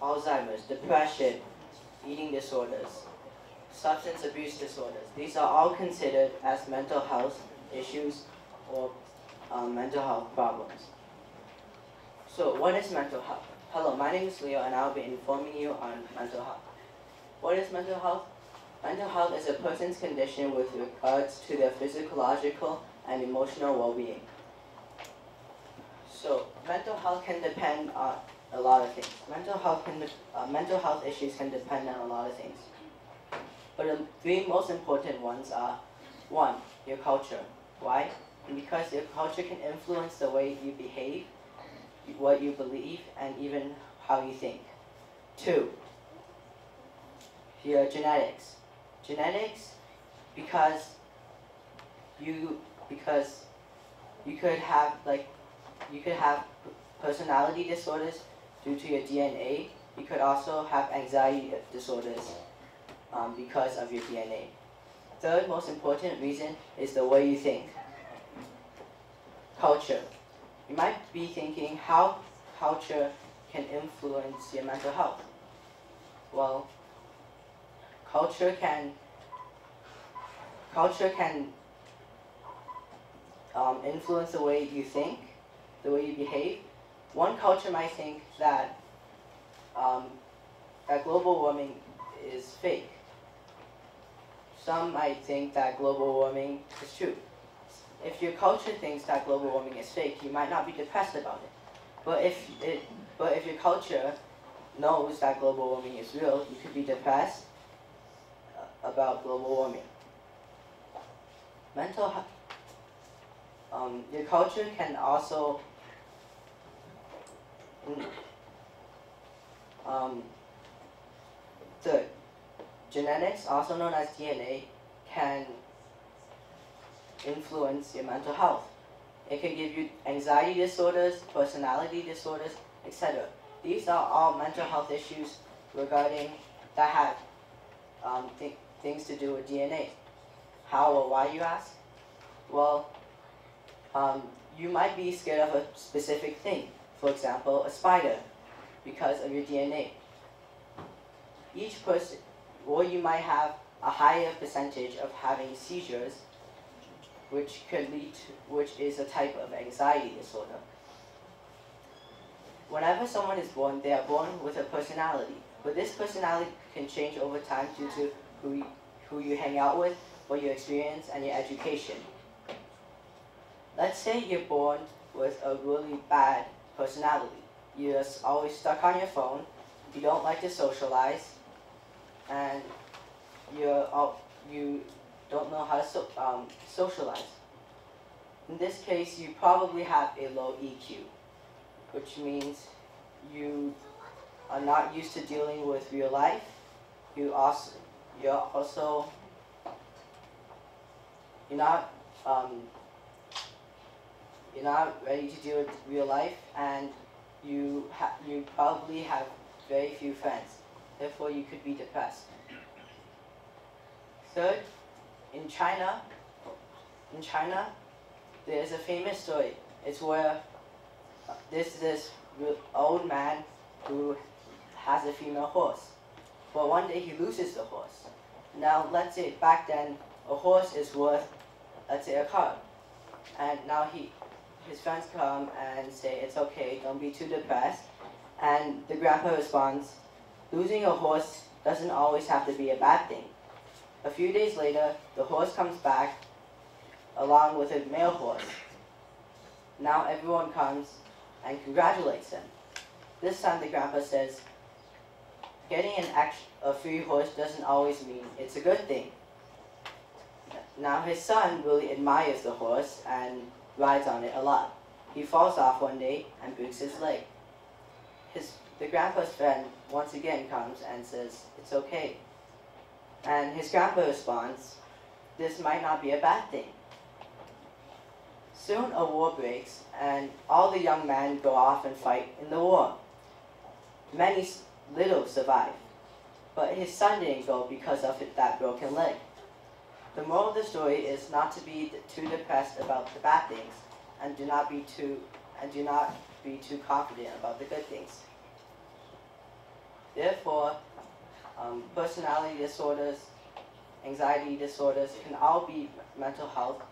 Alzheimer's, depression, eating disorders, substance abuse disorders. These are all considered as mental health issues or mental health problems. So what is mental health? Hello, my name is Leo and I'll be informing you on mental health. What is mental health? Mental health is a person's condition with regards to their physiological and emotional well-being. So mental health can depend on a lot of things. Mental health issues can depend on a lot of things. But the three most important ones are: 1, your culture. Why? Because your culture can influence the way you behave, what you believe, and even how you think. 2, your genetics. Genetics, because you could have personality disorders due to your DNA. You could also have anxiety disorders because of your DNA. Third most important reason is the way you think. Culture. You might be thinking how culture can influence your mental health. Well, culture can influence the way you think, the way you behave. One culture might think that global warming is fake. Some might think that global warming is true. If your culture thinks that global warming is fake, you might not be depressed about it. But if your culture knows that global warming is real, you could be depressed about global warming. Mental health. Your culture can also third, genetics, also known as DNA, can influence your mental health. It can give you anxiety disorders, personality disorders, etc. These are all mental health issues that have things to do with DNA. How or why, you ask? Well, you might be scared of a specific thing. For example, a spider, because of your DNA. Each person, or you might have a higher percentage of having seizures, which is a type of anxiety disorder. Whenever someone is born, they are born with a personality, but this personality can change over time due to who you hang out with, what you experience, and your education. Let's say you're born with a really bad personality. You're always stuck on your phone, you don't like to socialize, and you don't know how to socialize. In this case, you probably have a low EQ, which means you are not used to dealing with real life. You're not ready to deal with real life, and you probably have very few friends. Therefore, you could be depressed. Third, in China, there is a famous story. It's where this old man who has a female horse. But one day he loses the horse. Now, let's say back then a horse is worth, let's say, a car. And now his friends come and say, it's okay, don't be too depressed. And the grandpa responds, losing a horse doesn't always have to be a bad thing. A few days later, the horse comes back along with a male horse. Now everyone comes and congratulates him. This time the grandpa says, getting a free horse doesn't always mean it's a good thing. Now his son really admires the horse and rides on it a lot. He falls off one day and breaks his leg. The grandpa's friend once again comes and says, it's okay. And his grandpa responds, this might not be a bad thing. Soon a war breaks, and all the young men go off and fight in the war. Many little survive, but his son didn't go because of that broken leg. The moral of the story is not to be too depressed about the bad things, and do not be too confident about the good things. Therefore, personality disorders, anxiety disorders can all be mental health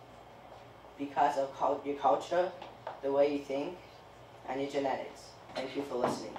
because of your culture, the way you think, and your genetics. Thank you for listening.